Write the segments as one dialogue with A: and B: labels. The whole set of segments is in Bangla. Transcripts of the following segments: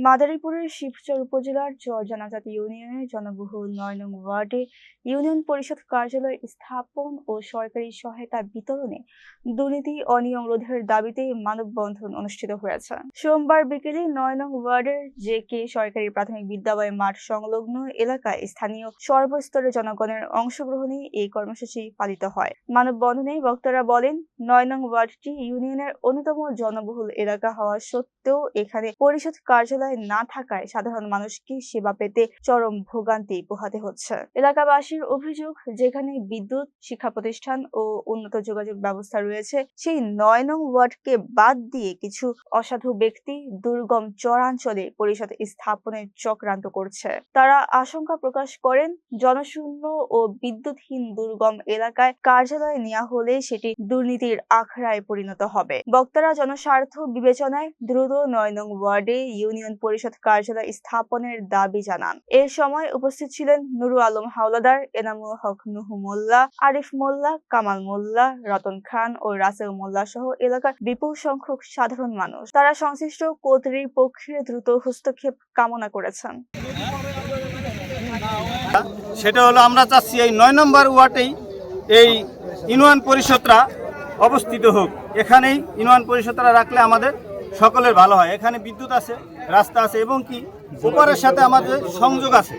A: মাদারীপুরের শিবচর উপজেলার চরজানাজাত ইউনিয়নের জনবহুল ৯ নং ওয়ার্ডে ইউনিয়ন পরিষদ কার্যালয় স্থাপন ও সরকারি সহায়তা বিতরণে দুর্নীতি অনিয়ম রোধের দাবিতে মানববন্ধন অনুষ্ঠিত হয়েছে। সোমবার বিকেলে ৯ নং ওয়ার্ডের জে.কে সরকারি প্রাথমিক বিদ্যালয় মাঠ সংলগ্ন এলাকায় স্থানীয় সর্বস্তরের জনগণের অংশগ্রহণে এই কর্মসূচি পালিত হয়। মানববন্ধনে বক্তারা বলেন, ৯ নং ওয়ার্ডটি ইউনিয়নের অন্যতম জনবহুল এলাকা হওয়া সত্ত্বেও এখানে পরিষদ কার্যালয় না থাকায় সাধারণ মানুষকে সেবা পেতে চরম ভোগান্তি পোহাতে হচ্ছে। এলাকাবাসীর অভিযোগ, যেখানে বিদ্যুৎ, শিক্ষা প্রতিষ্ঠান ও উন্নত যোগাযোগ ব্যবস্থা রয়েছে, সেই ৯ নং ওয়ার্ডকে বাদ দিয়ে কিছু অসাধু ব্যক্তি দুর্গম চরাঞ্চলে পরিষদ স্থাপনের চক্রান্ত করছে। তারা আশঙ্কা প্রকাশ করেন, জনশূন্য ও বিদ্যুৎহীন দুর্গম এলাকায় কার্যালয় নেওয়া হলে সেটি দুর্নীতির আখড়ায় পরিণত হবে। বক্তারা জনস্বার্থ বিবেচনায় দ্রুত ৯ নং ওয়ার্ডে ইউনিয়ন পরিষদ কার্যালয় স্থাপনের দাবি জানান। এ সময় উপস্থিত ছিলেন নুরুল আলম হাওলাদার, এনামুল হক নুহু মোল্লা, আরিফ মোল্লা, কামাল মোল্লা, রতন খান ও রাসেল মোল্লা সহ এলাকার বিপুল সংখ্যক সাধারণ মানুষ। তারা সংশ্লিষ্ট কর্তৃপক্ষের দ্রুত হস্তক্ষেপ কামনা করেছেন।
B: সেটা হলো, আমরা চাচ্ছি এই ৯ নম্বর ওয়ার্ডেই এই ইউনিয়ন পরিষদরা অবস্থিত হোক। এখানেই ইউনিয়ন পরিষদরা রাখলে আমাদের সকলের ভালো হয়। এখানে বিদ্যুৎ আছে, রাস্তা আছে এবং কি উপরের সাথে আমাদের সংযোগ আছে,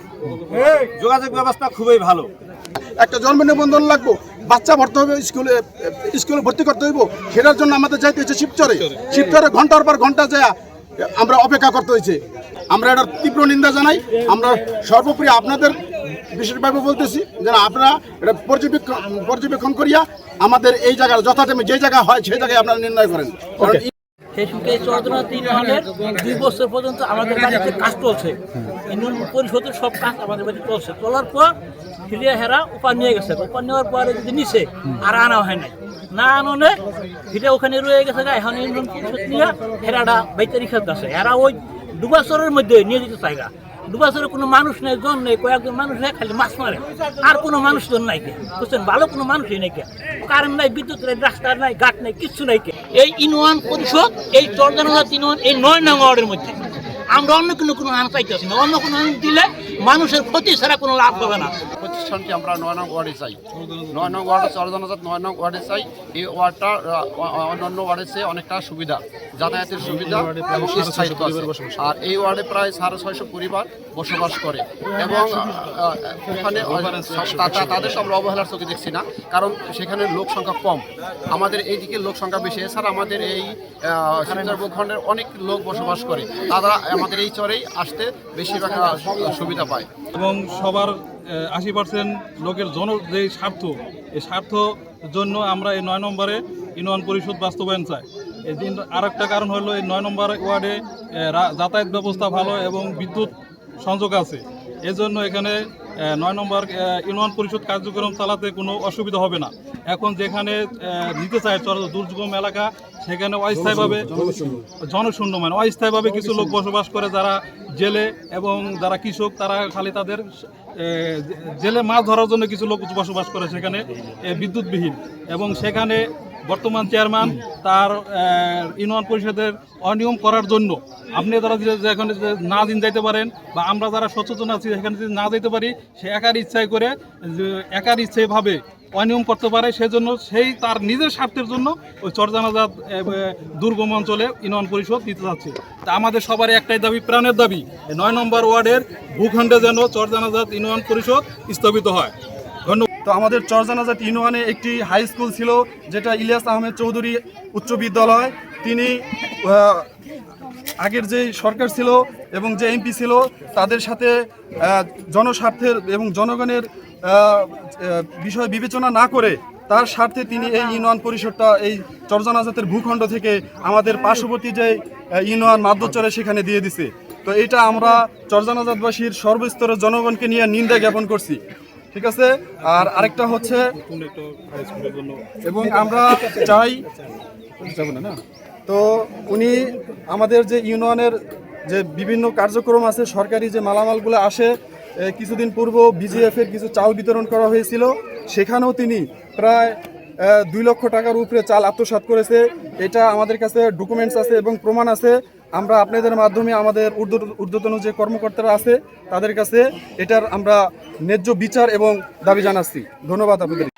B: যোগাযোগ ব্যবস্থা খুবই ভালো।
C: একটা জন্ম নিবন্ধন লাগবো, বাচ্চা ভর্তি হবে, স্কুলে ভর্তি করতে হইব, সেটার জন্য আমাদের যাইতে হচ্ছে শিবচরে ঘন্টার পর ঘন্টা যায় আমরা অপেক্ষা করতে হয়েছে। আমরা এটার তীব্র নিন্দা জানাই। আমরা সর্বোপরি আপনাদের বিশেষভাবে বলতেছি যে আপনারা এটা পর্যবেক্ষণ করিয়া আমাদের এই জায়গার যথাটাইমে যে জায়গা হয় সেই জায়গায় আপনারা নির্ণয় করেন।
D: ফেসবুকে চরজানাজাত ইউনিয়নের 2 বছর পর্যন্ত আমাদের বাড়িতে কাজ চলছে। ইউনিয়ন পরিষদের সব কাজ আমাদের বাড়িতে চলছে। চলার পর ফিলিয়া হেরা উপার নিয়ে গেছে। উপার নেওয়ার পরে যদি নিচে আর আনা হয় নাই, না আনলে ফিরে ওখানে রয়ে গেছে। এখন ইউনিয়ন পরিষদ নিয়ে হেরাটা বাইতারি খেতে আছে। এরা ওই 2 বছরের মধ্যে নিয়ে যেতে চাইগা। 2 বছরে কোনো মানুষ নেই, জন নেই, কয়েকজন মানুষ নেই, খালি মাছ মারে। আর কোনো মানুষজন নাই কে, বুঝছেন? ভালো কোনো মানুষই নেই কে, কারেন্ট নাই, বিদ্যুৎ নাই, রাস্তা নাই, ঘাট নাই, কিচ্ছু নাই কে। এই ইউনিয়ন পরিষদ, এই চরজানাজাত ইউনিয়ন, এই ৯ নং ওয়ার্ডের মধ্যে আমরা অন্য কোনো আইন চাইতেছি না। অন্য কোনো আইন দিলে মানুষের ক্ষতি ছাড়া কোনো লাভ হবে না।
E: প্রতিষ্ঠানটি আমরা ৯ নং ওয়ার্ডে চাই। ৯ নং ওয়ার্ডে চরজানাজাত ৯ নং ওয়ার্ডে চাই। এই ওয়ার্ডটা অন্যান্য ওয়ার্ডের চেয়ে অনেকটা সুবিধা, যাতায়াতের সুবিধা এবং স্থায়িত্ব আছে। আর এই ওয়ার্ডে প্রায় ৬৫০ পরিবার বসবাস করে এবং ওখানে তাদের সব অবহেলার চোখে দেখছি না, কারণ সেখানে লোক সংখ্যা কম। আমাদের এইদিকে লোক সংখ্যা বেশি। এছাড়া আমাদের এই শিবচর ভূখণ্ডের অনেক লোক বসবাস করে, তারা আমাদের এই চরেই আসতে বেশিরভাগ সুবিধা পায়।
F: এবং সবার ৮০% লোকের যে স্বার্থ, এই স্বার্থ জন্য আমরা এই ৯ নম্বরে ইউনিয়ন পরিষদ বাস্তবায়ন চাই। এই দিন আর একটা কারণ হলো, এই ৯ নম্বর ওয়ার্ডে যাতায়াত ব্যবস্থা ভালো এবং বিদ্যুৎ সংযোগ আছে। এজন্য এখানে ৯ নম্বর ইউনিয়ন পরিষদ কার্যক্রম চালাতে কোনো অসুবিধা হবে না। এখন যেখানে নিতে চায় দুর্গম এলাকা, সেখানে অস্থায়ীভাবে জনশূন্য, মানে অস্থায়ীভাবে কিছু লোক বসবাস করে, যারা জেলে এবং যারা কৃষক, তারা খালি তাদের জেলে মাছ ধরার জন্য কিছু লোক বসবাস করে সেখানে বিদ্যুৎবিহীন। এবং সেখানে বর্তমান চেয়ারম্যান তার ইউনিয়ন পরিষদের অনিয়ম করার জন্য আপনি তারা যেখানে না দিন যাইতে পারেন, বা আমরা যারা সচেতন আছি সেখানে যদি না যেতে পারি, সে একার ইচ্ছাভাবে অনিয়ম করতে পারে। সেজন্য তার নিজের স্বার্থের জন্য ওই চরজানাজাত দুর্গম অঞ্চলে ইউনিয়ন পরিষদ দিতে যাচ্ছে। তা আমাদের সবারই একটাই দাবি, প্রাণের দাবি, ৯ নম্বর ওয়ার্ডের ভূখণ্ডে যেন চরজানাজাত ইউনিয়ন পরিষদ স্থাপিত হয়।
C: তো আমাদের চরজানাজাত ইউনিয়নে একটি হাই স্কুল ছিল, যেটা ইলিয়াস আহমেদ চৌধুরী উচ্চ বিদ্যালয়। তিনি আগের যে সরকার ছিল এবং যে এমপি ছিল, তাদের সাথে জনস্বার্থের এবং জনগণের বিষয় বিবেচনা না করে তার স্বার্থে তিনি এই ইউনিয়ন পরিষদটা এই চরজানাজাতের ভূখণ্ড থেকে আমাদের পার্শ্ববর্তী যে ইউনিয়ন মাদ্দচরে সেখানে দিয়ে দিছে। তো এটা আমরা চরজানাজাতবাসীর সর্বস্তরের জনগণকে নিয়ে নিন্দা জ্ঞাপন করছি। ঠিক আছে। আর আরেকটা হচ্ছে, এবং আমরা চাই তো উনি আমাদের যে ইউনিয়নের যে বিভিন্ন কার্যক্রম আছে, সরকারি যে মালামালগুলো আসে, কিছুদিন পূর্ব বিজিএফের কিছু চাল বিতরণ করা হয়েছিল, সেখানেও তিনি প্রায় ২ লক্ষ টাকার উপরে চাল আত্মসাৎ করেছে। এটা আমাদের কাছে ডকুমেন্টস আছে এবং প্রমাণ আছে। আমরা আপনাদের মাধ্যমে আমাদের ঊর্ধ্বতন যে কর্মকর্তারা আছে তাদের কাছে এটার আমরা ন্যায্য বিচার এবং দাবি জানাচ্ছি। ধন্যবাদ আপনাদের।